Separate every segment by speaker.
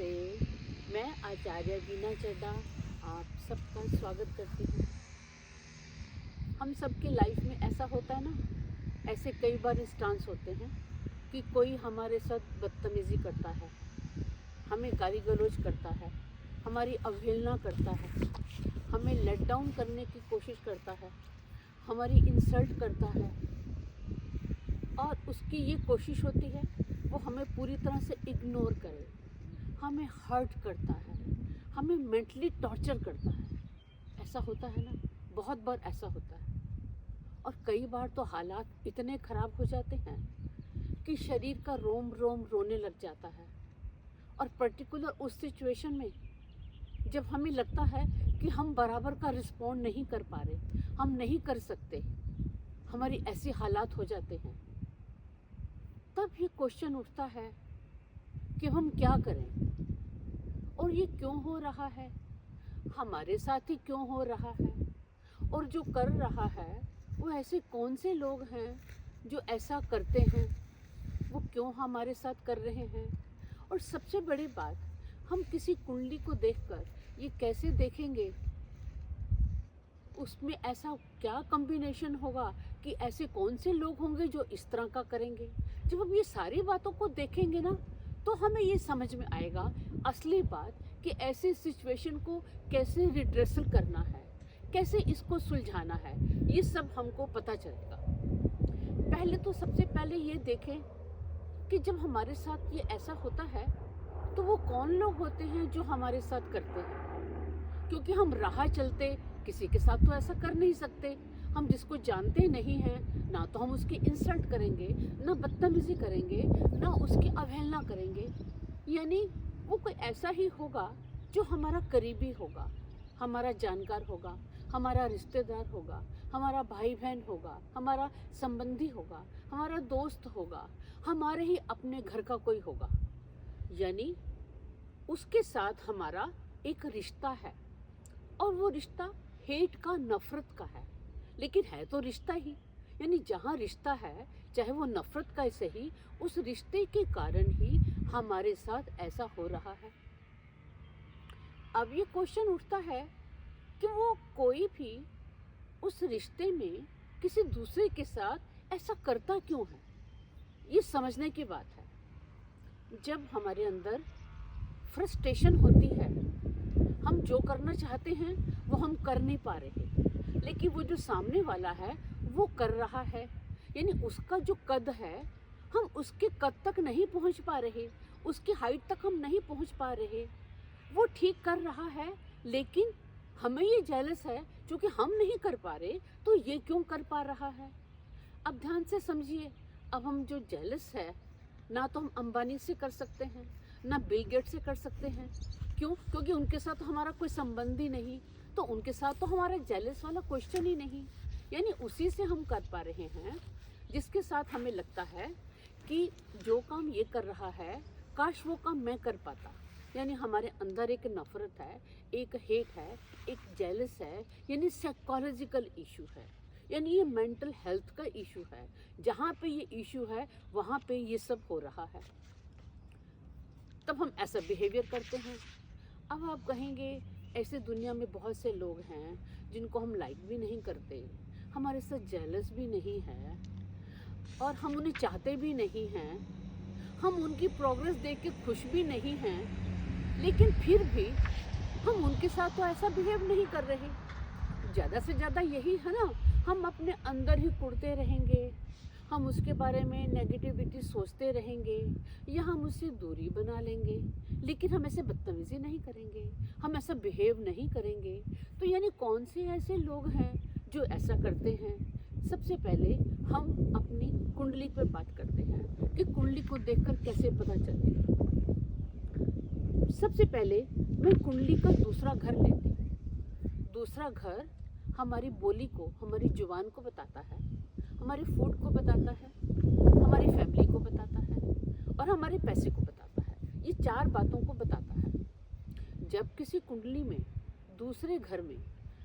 Speaker 1: नमस्ते। मैं आचार्य वीना चड्ढा आप सबका स्वागत करती हूँ। हम सबके लाइफ में ऐसा होता है ना, ऐसे कई बार इंस्टांस होते हैं कि कोई हमारे साथ बदतमीज़ी करता है, हमें गाली गलौज करता है, हमारी अवहेलना करता है, हमें लेट डाउन करने की कोशिश करता है, हमारी इंसल्ट करता है और उसकी ये कोशिश होती है वो हमें पूरी तरह से इग्नोर करे, हमें हर्ट करता है, हमें मेंटली टॉर्चर करता है। ऐसा होता है ना, बहुत बार ऐसा होता है। और कई बार तो हालात इतने ख़राब हो जाते हैं कि शरीर का रोम रोम रोने लग जाता है। और पर्टिकुलर उस सिचुएशन में जब हमें लगता है कि हम बराबर का रिस्पॉन्ड नहीं कर पा रहे, हम नहीं कर सकते, हमारी ऐसी हालात हो जाते हैं, तब ये क्वेश्चन उठता है कि हम क्या करें और ये क्यों हो रहा है, हमारे साथ ही क्यों हो रहा है, और जो कर रहा है वो ऐसे कौन से लोग हैं जो ऐसा करते हैं, वो क्यों हमारे साथ कर रहे हैं। और सबसे बड़ी बात, हम किसी कुंडली को देखकर ये कैसे देखेंगे उसमें ऐसा क्या कॉम्बिनेशन होगा कि ऐसे कौन से लोग होंगे जो इस तरह का करेंगे। जब हम ये सारी बातों को देखेंगे ना, तो हमें ये समझ में आएगा असली बात कि ऐसे सिचुएशन को कैसे रिड्रेसल करना है, कैसे इसको सुलझाना है, ये सब हमको पता चलेगा। पहले तो सबसे पहले ये देखें कि जब हमारे साथ ये ऐसा होता है तो वो कौन लोग होते हैं जो हमारे साथ करते हैं। क्योंकि हम राह चलते किसी के साथ तो ऐसा कर नहीं सकते। हम जिसको जानते नहीं हैं, ना तो हम उसकी इंसल्ट करेंगे, ना बदतमीज़ी करेंगे, ना उसकी अवहेलना करेंगे। यानी वो कोई ऐसा ही होगा जो हमारा करीबी होगा, हमारा जानकार होगा, हमारा रिश्तेदार होगा, हमारा भाई बहन होगा, हमारा संबंधी होगा, हमारा दोस्त होगा, हमारे ही अपने घर का कोई होगा। यानी उसके साथ हमारा एक रिश्ता है, और वो रिश्ता हेट का, नफ़रत का है, लेकिन है तो रिश्ता ही। यानी जहाँ रिश्ता है, चाहे वो नफ़रत का ही सही, उस रिश्ते के कारण ही हमारे साथ ऐसा हो रहा है। अब ये क्वेश्चन उठता है कि वो कोई भी उस रिश्ते में किसी दूसरे के साथ ऐसा करता क्यों है। ये समझने की बात है। जब हमारे अंदर फ्रस्ट्रेशन होती है, हम जो करना चाहते हैं वो हम कर नहीं पा रहे, लेकिन वो जो सामने वाला है वो कर रहा है, यानी उसका जो कद है हम उसके कद तक नहीं पहुंच पा रहे, उसकी हाइट तक हम नहीं पहुंच पा रहे। वो ठीक कर रहा है, लेकिन हमें ये जेलस है क्योंकि हम नहीं कर पा रहे, तो ये क्यों कर पा रहा है। अब ध्यान से समझिए, अब हम जो जेलस है, ना तो हम अंबानी से कर सकते हैं, ना बिल गेट से कर सकते हैं। क्यों? क्योंकि उनके साथ तो हमारा कोई संबंध ही नहीं, तो उनके साथ तो हमारा जेलस वाला क्वेश्चन ही नहीं। यानी उसी से हम कर पा रहे हैं जिसके साथ हमें लगता है कि जो काम ये कर रहा है, काश वो काम मैं कर पाता। यानी हमारे अंदर एक नफ़रत है, एक हेट है, एक जेलस है, यानी साइकोलॉजिकल इशू है, यानी ये मेंटल हेल्थ का इशू है। जहाँ पे ये इशू है वहाँ पे ये सब हो रहा है, तब हम ऐसा बिहेवियर करते हैं। अब आप कहेंगे ऐसे दुनिया में बहुत से लोग हैं जिनको हम लाइक भी नहीं करते, हमारे साथ जेलस भी नहीं है, और हम उन्हें चाहते भी नहीं हैं, हम उनकी प्रोग्रेस देख के खुश भी नहीं हैं, लेकिन फिर भी हम उनके साथ तो ऐसा बिहेव नहीं कर रहे। ज़्यादा से ज़्यादा यही है ना, हम अपने अंदर ही कुढ़ते रहेंगे, हम उसके बारे में नेगेटिविटी सोचते रहेंगे, या हम उससे दूरी बना लेंगे, लेकिन हम ऐसे बदतमीज़ी नहीं करेंगे, हम ऐसा बिहेव नहीं करेंगे। तो यानी कौन से ऐसे लोग हैं जो ऐसा करते हैं। सबसे पहले हम अपनी कुंडली पर बात करते हैं कि कुंडली को देखकर कैसे पता चलेगा। सबसे पहले मैं कुंडली का दूसरा घर लेती हूँ। दूसरा घर हमारी बोली को, हमारी जुबान को बताता है, हमारे फूड को बताता है, हमारी फैमिली को बताता है, और हमारे पैसे को बताता है। ये 4 बातों को बताता है। जब किसी कुंडली में दूसरे घर में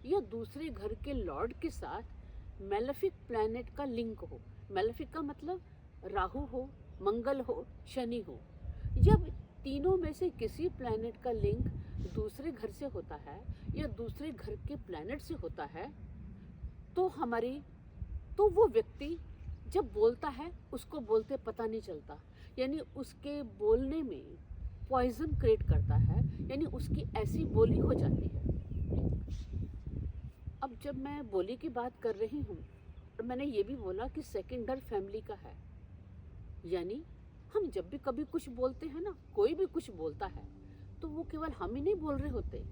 Speaker 1: या दूसरे घर के लॉर्ड के साथ मेलेफिक प्लैनेट का लिंक हो, मेलेफिक का मतलब राहु हो, मंगल हो, शनि हो, जब तीनों में से किसी प्लैनेट का लिंक दूसरे घर से होता है या दूसरे घर के प्लैनेट से होता है, तो वो व्यक्ति जब बोलता है उसको बोलते पता नहीं चलता, यानी उसके बोलने में पॉइजन क्रिएट करता है, यानी उसकी ऐसी बोली हो जाती है। अब जब मैं बोली की बात कर रही हूँ और मैंने ये भी बोला कि सेकंड घर फैमिली का है, यानी हम जब भी कभी कुछ बोलते हैं ना, कोई भी कुछ बोलता है तो वो केवल हम ही नहीं बोल रहे होते,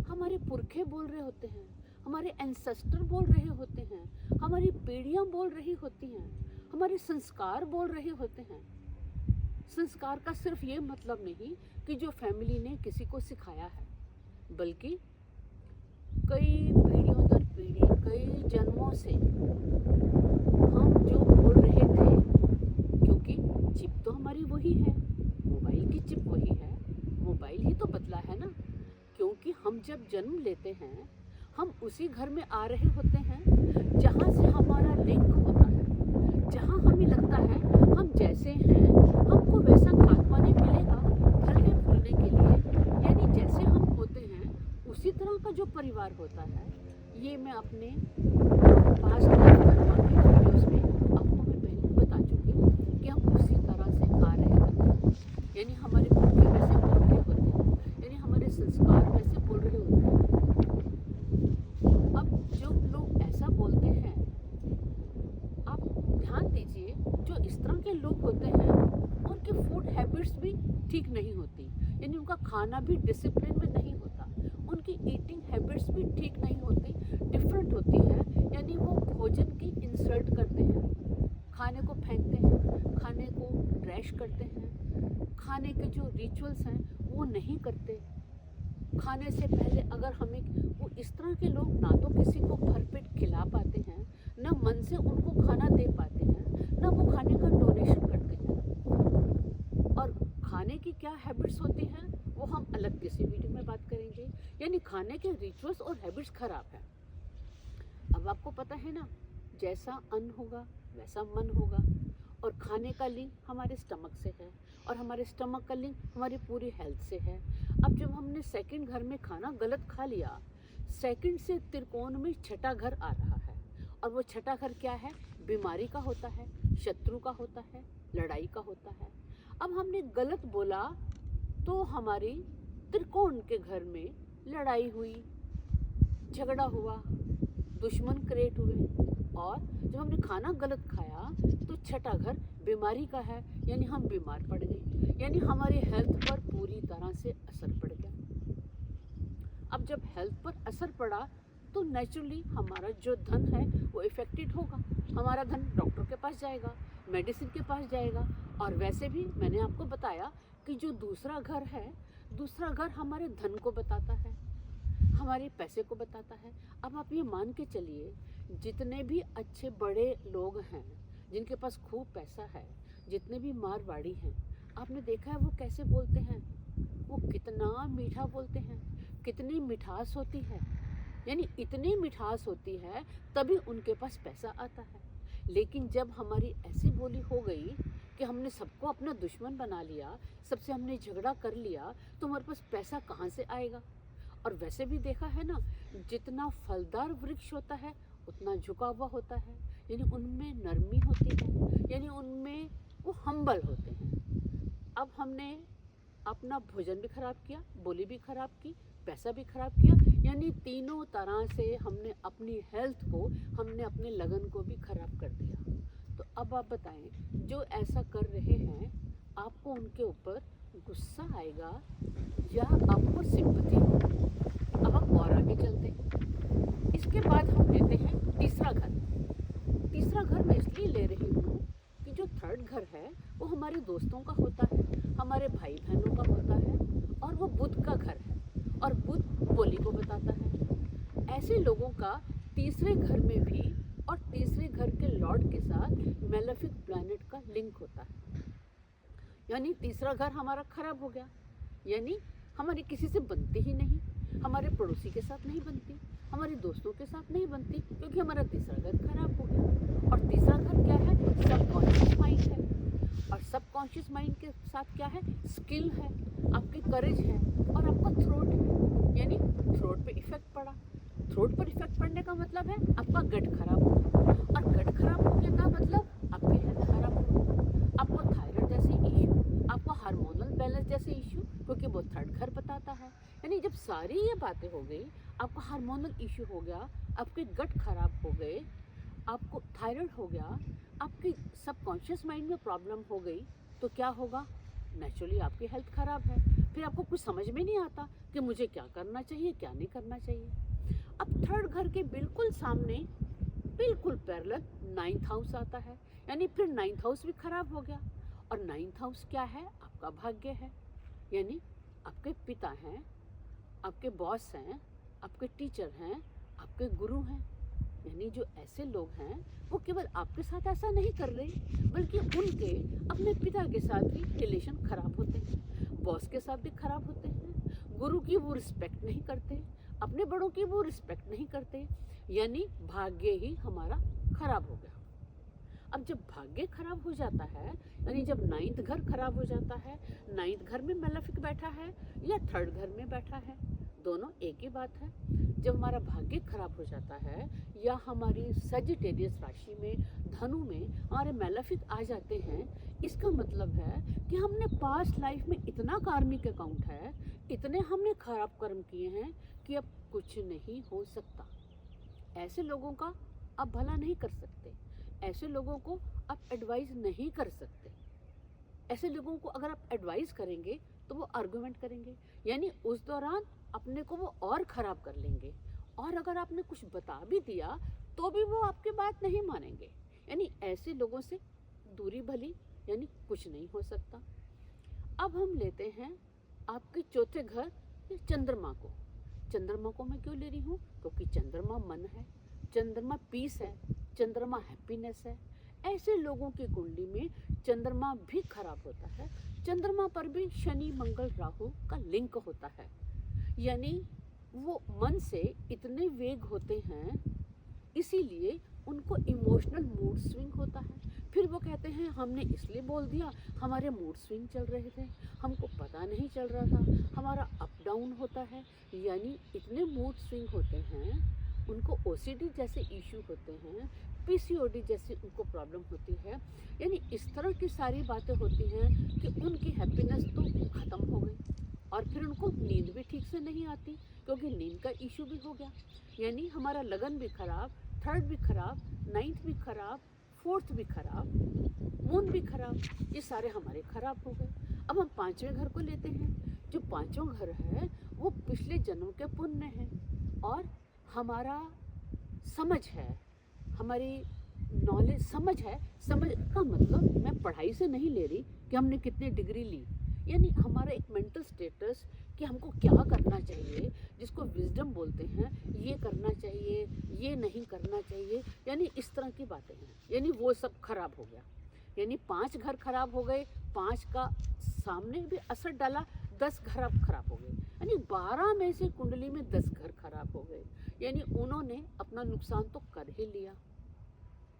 Speaker 1: हमारे पुरखे बोल रहे होते हैं, हमारे एंसेस्टर बोल रहे होते हैं, हमारी पीढ़ियां बोल रही होती हैं, हमारे संस्कार बोल रहे होते हैं। संस्कार का सिर्फ ये मतलब नहीं कि जो फैमिली ने किसी को सिखाया है, बल्कि कई पीढ़ियों दर पीढ़ी, कई जन्मों से हम जो बोल रहे थे, क्योंकि चिप तो हमारी वही है, मोबाइल की चिप वही है, मोबाइल ही तो बदला है ना। क्योंकि हम जब जन्म लेते हैं हम उसी घर में आ रहे होते हैं जहाँ से हमारा लिंक होता है, जहाँ हमें लगता है हम जैसे हैं हमको वैसा खाद पानी मिलेगा फलने फूलने के लिए, यानी जैसे हम होते हैं उसी तरह का जो परिवार होता है। ये मैं अपने पास्ट वीडियोस में आपको मैं पहले बता चुकी कि हम उसी तरह से आ रहे होते हैं, यानी हमारे पुरखे वैसे बोल रहे होते हैं, यानी हमारे संस्कार वैसे बोल रहे होते हैं। अब जो लोग ऐसा बोलते हैं, आप ध्यान दीजिए, जो इस तरह के लोग होते हैं उनकी फूड हैबिट्स भी ठीक नहीं होती, यानी उनका खाना भी डिसिप्लिन में नहीं होता, उनकी ईटिंग हैबिट्स भी ठीक नहीं होती, डिफरेंट होती है, यानी वो भोजन की इंसल्ट करते हैं, खाने को फेंकते हैं, खाने को ट्रैश करते हैं, खाने के जो रिचुअल्स हैं वो नहीं करते। खाने से पहले अगर हमें वो इस तरह के लोग ना तो किसी को भरपेट खिला पाते हैं, ना मन से उनको खाना दे पाते हैं, ना वो खाने का डोनेशन करते हैं। और खाने की क्या हैबिट्स होती हैं वो हम अलग किसी वीडियो में बात करेंगे, यानी खाने के रिचुअल्स और हैबिट्स खराब हैं। अब आपको पता है ना, जैसा अन्न होगा वैसा मन होगा, और खाने का लिंक हमारे स्टमक से है और हमारे स्टमक का लिंक हमारी पूरी हेल्थ से है। अब जब हमने सेकंड घर में खाना गलत खा लिया, सेकंड से त्रिकोण में छठा घर आ रहा है, और वो छठा घर क्या है? बीमारी का होता है, शत्रु का होता है, लड़ाई का होता है। अब हमने गलत बोला तो हमारी त्रिकोण के घर में लड़ाई हुई, झगड़ा हुआ, दुश्मन क्रिएट हुए, और जब हमने खाना गलत खाया तो छठा घर बीमारी का है, यानी हम बीमार पड़ गए, यानी हमारी हेल्थ पर पूरी तरह से असर पड़ गया। अब जब हेल्थ पर असर पड़ा तो नेचुरली हमारा जो धन है वो इफेक्टेड होगा, हमारा धन डॉक्टर के पास जाएगा, मेडिसिन के पास जाएगा। और वैसे भी मैंने आपको बताया कि जो दूसरा घर है, दूसरा घर हमारे धन को बताता है, हमारे पैसे को बताता है। अब आप ये मान के चलिए, जितने भी अच्छे बड़े लोग हैं जिनके पास खूब पैसा है, जितने भी मारवाड़ी हैं, आपने देखा है वो कैसे बोलते हैं, वो कितना मीठा बोलते हैं, कितनी मिठास होती है, यानी इतनी मिठास होती है तभी उनके पास पैसा आता है। लेकिन जब हमारी ऐसी बोली हो गई कि हमने सबको अपना दुश्मन बना लिया, सबसे हमने झगड़ा कर लिया, तो हमारे पास पैसा कहाँ से आएगा? और वैसे भी देखा है ना, जितना फलदार वृक्ष होता है उतना झुका हुआ होता है, यानी उनमें नरमी होती है, यानी उनमें वो हम्बल होते हैं। अब हमने अपना भोजन भी खराब किया, बोली भी खराब की, पैसा भी खराब किया, यानी तीनों तरह से हमने अपनी हेल्थ को, हमने अपने लगन को भी खराब कर दिया। तो अब आप बताएं, जो ऐसा कर रहे हैं आपको उनके ऊपर गुस्सा आएगा या आपको सिंपैथी होगी? अब हम और आगे चलते हैं। इसके बाद हम लेते हैं तीसरा घर। तीसरा घर मैं इसलिए ले रही हूँ कि जो थर्ड घर है वो हमारे दोस्तों का होता है, हमारे भाई बहनों का होता है, और वो बुध का घर है, और बुध बोली को बताता है। ऐसे लोगों का तीसरे घर में भी और तीसरे घर के लॉर्ड के साथ मेलेफिक प्लैनेट का लिंक होता है, यानी तीसरा घर हमारा खराब हो गया, यानी हमारी किसी से बनती ही नहीं, हमारे पड़ोसी के साथ नहीं बनती, हमारे दोस्तों के साथ नहीं बनती, क्योंकि हमारा तीसरा घर खराब हो गया। और तीसरा घर क्या है? सबकॉन्शियस माइंड है। और सबकॉन्शियस माइंड के साथ क्या है, स्किल है, आपकी करेज है और आपका थ्रोट है, यानी थ्रोट पे इफेक्ट पड़ा। थ्रोट पर इफेक्ट पड़ने का मतलब है आपका गट खराब होगा, और गट खराब होने का मतलब आपकी हेल्थ खराब होगी, आपको थायराइड जैसे इश्यू, आपको हार्मोनल बैलेंस जैसे इश्यू, क्योंकि वो थर्ड घर बताता है। यानी जब सारी ये बातें हो गई, आपका हार्मोनल इश्यू हो गया, आपके गट खराब हो गए, आपको थायराइड हो गया, आपकी सबकॉन्शियस माइंड में प्रॉब्लम हो गई, तो क्या होगा, नेचुरली आपकी हेल्थ खराब है। फिर आपको कुछ समझ में नहीं आता कि मुझे क्या करना चाहिए, क्या नहीं करना चाहिए। अब थर्ड घर के बिल्कुल सामने, बिल्कुल पैरेलल नाइन्थ हाउस आता है, यानी फिर नाइन्थ हाउस भी खराब हो गया। और नाइन्थ हाउस क्या है, आपका भाग्य है, यानी आपके पिता हैं, आपके बॉस हैं, आपके टीचर हैं, आपके गुरु हैं। यानी जो ऐसे लोग हैं वो केवल आपके साथ ऐसा नहीं कर रहे, बल्कि उनके अपने पिता के साथ भी रिलेशन खराब होते हैं, बॉस के साथ भी खराब होते हैं, गुरु की वो रिस्पेक्ट नहीं करते, अपने बड़ों की वो रिस्पेक्ट नहीं करते, यानी भाग्य ही हमारा खराब हो गया। अब जब भाग्य खराब हो जाता है, यानी जब नाइन्थ घर खराब हो जाता है, नाइन्थ घर में मैलेफिक बैठा है या थर्ड घर में बैठा है, दोनों एक ही बात है। जब हमारा भाग्य खराब हो जाता है या हमारी सजिटेरियस राशि में, धनु में हमारे मैलेफिक आ जाते हैं, इसका मतलब है कि हमने पास्ट लाइफ में इतना कार्मिक अकाउंट है, इतने हमने खराब कर्म किए हैं कि अब कुछ नहीं हो सकता। ऐसे लोगों का आप भला नहीं कर सकते, ऐसे लोगों को आप एडवाइस नहीं कर सकते। ऐसे लोगों को अगर आप एडवाइस करेंगे तो वो आर्गुमेंट करेंगे, यानी उस दौरान अपने को वो और ख़राब कर लेंगे, और अगर आपने कुछ बता भी दिया तो भी वो आपकी बात नहीं मानेंगे। यानी ऐसे लोगों से दूरी भली, यानी कुछ नहीं हो सकता। अब हम लेते हैं आपके चौथे घर चंद्रमा को। चंद्रमा को मैं क्यों ले रही हूँ, क्योंकि चंद्रमा मन है, चंद्रमा पीस है, चंद्रमा हैप्पीनेस है। ऐसे लोगों की कुंडली में चंद्रमा भी खराब होता है। चंद्रमा पर भी शनि मंगल राहु का लिंक होता है, यानी वो मन से इतने वेग होते हैं, इसीलिए उनको इमोशनल मूड स्विंग होता है। फिर वो कहते हैं हमने इसलिए बोल दिया, हमारे मूड स्विंग चल रहे थे, हमको पता नहीं चल रहा था, हमारा अप डाउन होता है, यानी इतने मूड स्विंग होते हैं। उनको ओसीडी जैसे इशू होते हैं, पीसीओडी जैसी उनको प्रॉब्लम होती है, यानी इस तरह की सारी बातें होती हैं कि उनकी हैप्पीनेस तो ख़त्म हो गई, और फिर उनको नींद भी ठीक से नहीं आती, क्योंकि नींद का इशू भी हो गया। यानी हमारा लगन भी खराब, थर्ड भी खराब, नाइन्थ भी खराब, फोर्थ भी खराब, मून भी खराब, ये सारे हमारे खराब हो गए। अब हम पांचवें घर को लेते हैं। जो पांचवा घर है वो पिछले जन्म के पुण्य है, और हमारा समझ है, हमारी नॉलेज, समझ है। समझ का मतलब मैं पढ़ाई से नहीं ले रही कि हमने कितनी डिग्री ली, यानी हमारा एक मेंटल स्टेटस कि हमको क्या करना चाहिए, जिसको विजडम बोलते हैं, ये करना चाहिए, ये नहीं करना चाहिए, यानी इस तरह की बातें हैं। यानी वो सब खराब हो गया, यानी 5 घर खराब हो गए, 5 का सामने भी असर डाला, 10 घर अब खराब हो गए, यानी 12 में से कुंडली में 10 घर खराब हो गए, यानी उन्होंने अपना नुकसान तो कर ही लिया।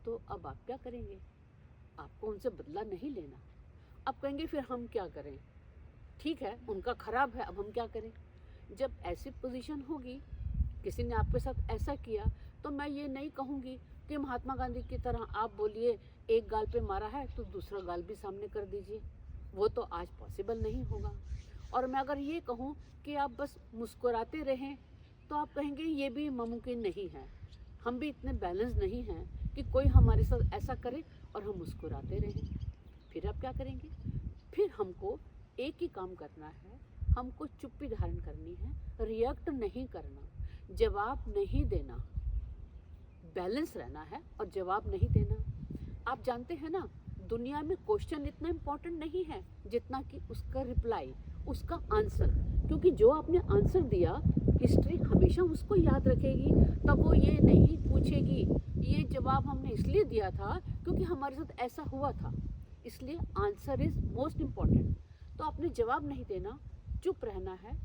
Speaker 1: तो अब आप क्या करेंगे, आपको उनसे बदला नहीं लेना। अब कहेंगे फिर हम क्या करें, ठीक है उनका खराब है, अब हम क्या करें। जब ऐसी पोजीशन होगी, किसी ने आपके साथ ऐसा किया, तो मैं ये नहीं कहूँगी कि महात्मा गांधी की तरह आप बोलिए एक गाल पे मारा है तो दूसरा गाल भी सामने कर दीजिए, वो तो आज पॉसिबल नहीं होगा। और मैं अगर ये कहूँ कि आप बस मुस्कुराते रहें, तो आप कहेंगे ये भी मुमकिन नहीं है, हम भी इतने बैलेंस नहीं हैं कि कोई हमारे साथ ऐसा करे और हम मुस्कुराते रहें। फिर आप क्या करेंगे, फिर हमको एक ही काम करना है, हमको चुप्पी धारण करनी है, रिएक्ट नहीं करना, जवाब नहीं देना, बैलेंस रहना है और जवाब नहीं देना। आप जानते हैं ना, दुनिया में क्वेश्चन इतना इम्पोर्टेंट नहीं है जितना कि उसका रिप्लाई, उसका आंसर, क्योंकि जो आपने आंसर दिया हिस्ट्री हमेशा उसको याद रखेगी, तब वो ये नहीं पूछेगी ये जवाब हमने इसलिए दिया था क्योंकि हमारे साथ ऐसा हुआ था, इसलिए आंसर इज़ मोस्ट इम्पॉर्टेंट। तो आपने जवाब नहीं देना, चुप रहना है,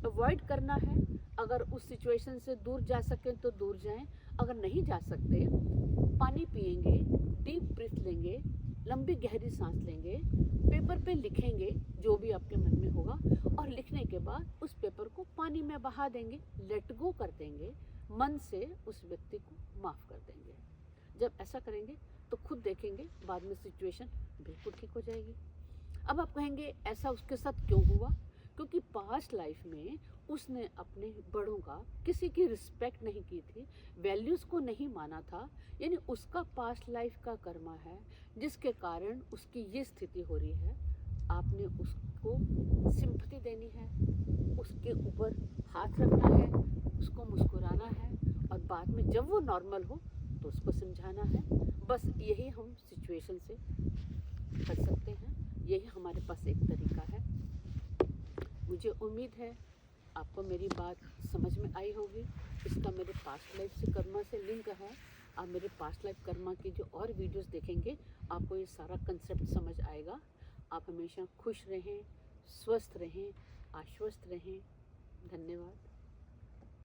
Speaker 1: अवॉइड करना है। अगर उस सिचुएशन से दूर जा सकें तो दूर जाएं, अगर नहीं जा सकते पानी पिएंगे, डीप ब्रीथ लेंगे, लंबी गहरी सांस लेंगे, पेपर पे लिखेंगे जो भी आपके मन में होगा, और लिखने के बाद उस पेपर को पानी में बहा देंगे, लेट गो कर देंगे, मन से उस व्यक्ति को माफ़ कर देंगे। जब ऐसा करेंगे तो खुद देखेंगे बाद में सिचुएशन बिल्कुल ठीक हो जाएगी। अब आप कहेंगे ऐसा उसके साथ क्यों हुआ? क्योंकि पास्ट लाइफ में उसने अपने बड़ों का, किसी की रिस्पेक्ट नहीं की थी, वैल्यूज़ को नहीं माना था, यानी उसका पास्ट लाइफ का कर्मा है जिसके कारण उसकी ये स्थिति हो रही है। आपने उसको सिंपैथी देनी है, उसके ऊपर हाथ रखना है, उसको मुस्कुराना है, और बाद में जब वो नॉर्मल हो तो उसको समझाना है। बस यही हम सिचुएशन से कर सकते हैं, यही हमारे पास एक तरीका है। मुझे उम्मीद है आपको मेरी बात समझ में आई होगी। इसका मेरे पास्ट लाइफ से कर्मा से लिंक है। आप मेरे पास्ट लाइफ कर्मा की जो और वीडियोस देखेंगे आपको ये सारा कंसेप्ट समझ आएगा। आप हमेशा खुश रहें, स्वस्थ रहें, आश्वस्त रहें। धन्यवाद।